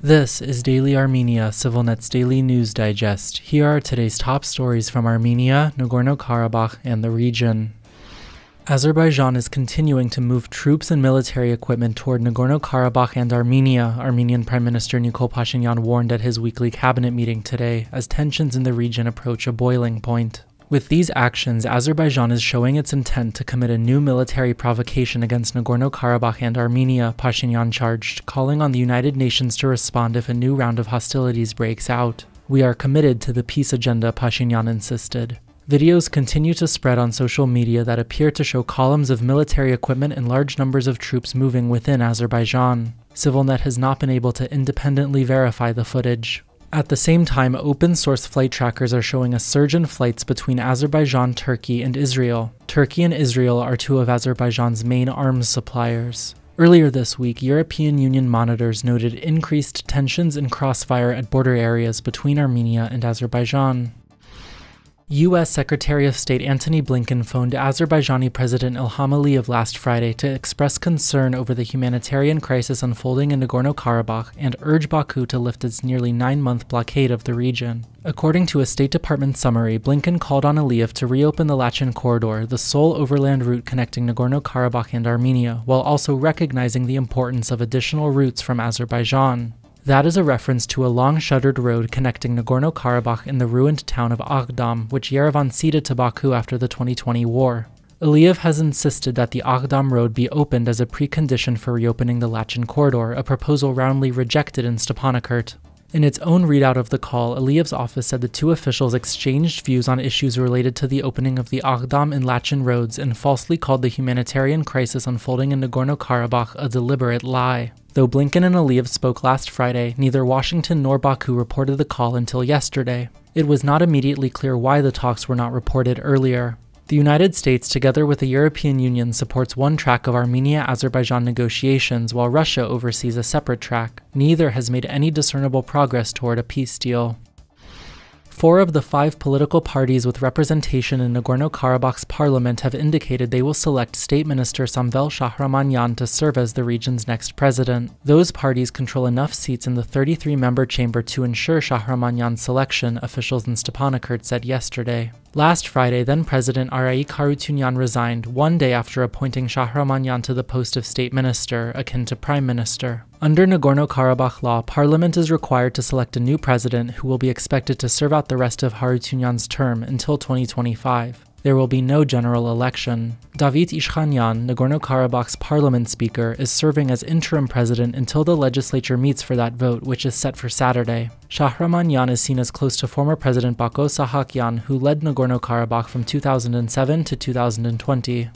This is Daily Armenia, CivilNet's daily news digest. Here are today's top stories from Armenia, Nagorno-Karabakh, and the region. Azerbaijan is continuing to move troops and military equipment toward Nagorno-Karabakh and Armenia, Armenian Prime Minister Nikol Pashinyan warned at his weekly cabinet meeting today, as tensions in the region approach a boiling point. With these actions, Azerbaijan is showing its intent to commit a new military provocation against Nagorno-Karabakh and Armenia, Pashinyan charged, calling on the United Nations to respond if a new round of hostilities breaks out. "We are committed to the peace agenda," Pashinyan insisted. Videos continue to spread on social media that appear to show columns of military equipment and large numbers of troops moving within Azerbaijan. CivilNet has not been able to independently verify the footage. At the same time, open-source flight trackers are showing a surge in flights between Azerbaijan, Turkey, and Israel. Turkey and Israel are two of Azerbaijan's main arms suppliers. Earlier this week, European Union monitors noted increased tensions and crossfire at border areas between Armenia and Azerbaijan. U.S. Secretary of State Antony Blinken phoned Azerbaijani President Ilham Aliyev last Friday to express concern over the humanitarian crisis unfolding in Nagorno-Karabakh and urge Baku to lift its nearly 9-month blockade of the region. According to a State Department summary, Blinken called on Aliyev to reopen the Lachin corridor, the sole overland route connecting Nagorno-Karabakh and Armenia, while also recognizing the importance of additional routes from Azerbaijan. That is a reference to a long-shuttered road connecting Nagorno-Karabakh and the ruined town of Aghdam, which Yerevan ceded to Baku after the 2020 war. Aliyev has insisted that the Aghdam road be opened as a precondition for reopening the Lachin corridor, a proposal roundly rejected in Stepanakert. In its own readout of the call, Aliyev's office said the two officials exchanged views on issues related to the opening of the Aghdam and Lachin roads and falsely called the humanitarian crisis unfolding in Nagorno-Karabakh a deliberate lie. Though Blinken and Aliyev spoke last Friday, neither Washington nor Baku reported the call until yesterday. It was not immediately clear why the talks were not reported earlier. The United States, together with the European Union, supports one track of Armenia-Azerbaijan negotiations, while Russia oversees a separate track. Neither has made any discernible progress toward a peace deal. 4 of the 5 political parties with representation in Nagorno-Karabakh's parliament have indicated they will select State Minister Samvel Shahramanyan to serve as the region's next president. Those parties control enough seats in the 33-member chamber to ensure Shahramanyan's selection, officials in Stepanakert said yesterday. Last Friday, then-President Araik Harutyunyan resigned, one day after appointing Shahramanyan to the post of State Minister, akin to Prime Minister. Under Nagorno-Karabakh law, Parliament is required to select a new president who will be expected to serve out the rest of Harutyunyan's term until 2025. There will be no general election. David Ishkhanyan, Nagorno-Karabakh's parliament speaker, is serving as interim president until the legislature meets for that vote, which is set for Saturday. Shahramanyan is seen as close to former President Bako Sahakyan, who led Nagorno-Karabakh from 2007 to 2020.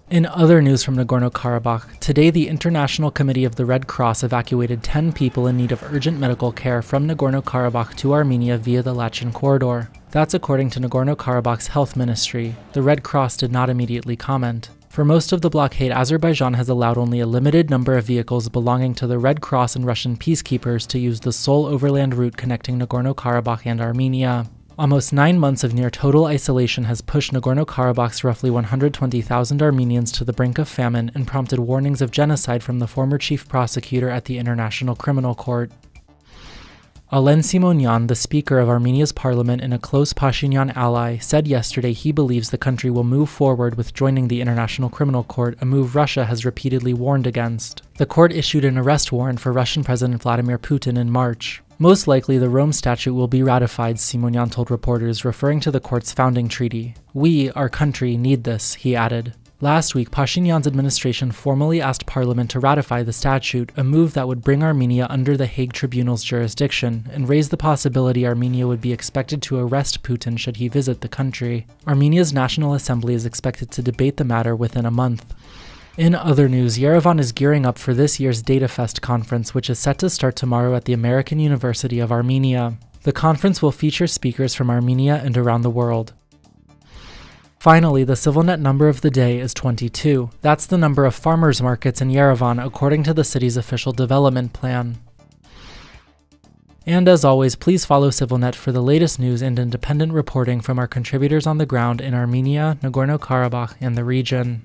In other news from Nagorno-Karabakh, today the International Committee of the Red Cross evacuated 10 people in need of urgent medical care from Nagorno-Karabakh to Armenia via the Lachin corridor. That's according to Nagorno-Karabakh's health ministry. The Red Cross did not immediately comment. For most of the blockade, Azerbaijan has allowed only a limited number of vehicles belonging to the Red Cross and Russian peacekeepers to use the sole overland route connecting Nagorno-Karabakh and Armenia. Almost 9 months of near-total isolation has pushed Nagorno-Karabakh's roughly 120,000 Armenians to the brink of famine and prompted warnings of genocide from the former chief prosecutor at the International Criminal Court. Alen Simonyan, the Speaker of Armenia's parliament and a close Pashinyan ally, said yesterday he believes the country will move forward with joining the International Criminal Court, a move Russia has repeatedly warned against. The court issued an arrest warrant for Russian President Vladimir Putin in March. Most likely, the Rome Statute will be ratified, Simonyan told reporters, referring to the court's founding treaty. "We, our country, need this," he added. Last week, Pashinyan's administration formally asked Parliament to ratify the statute, a move that would bring Armenia under the Hague Tribunal's jurisdiction, and raise the possibility Armenia would be expected to arrest Putin should he visit the country. Armenia's National Assembly is expected to debate the matter within a month. In other news, Yerevan is gearing up for this year's DataFest conference, which is set to start tomorrow at the American University of Armenia. The conference will feature speakers from Armenia and around the world. Finally, the CivilNet number of the day is 22. That's the number of farmers markets in Yerevan according to the city's official development plan. And as always, please follow CivilNet for the latest news and independent reporting from our contributors on the ground in Armenia, Nagorno-Karabakh, and the region.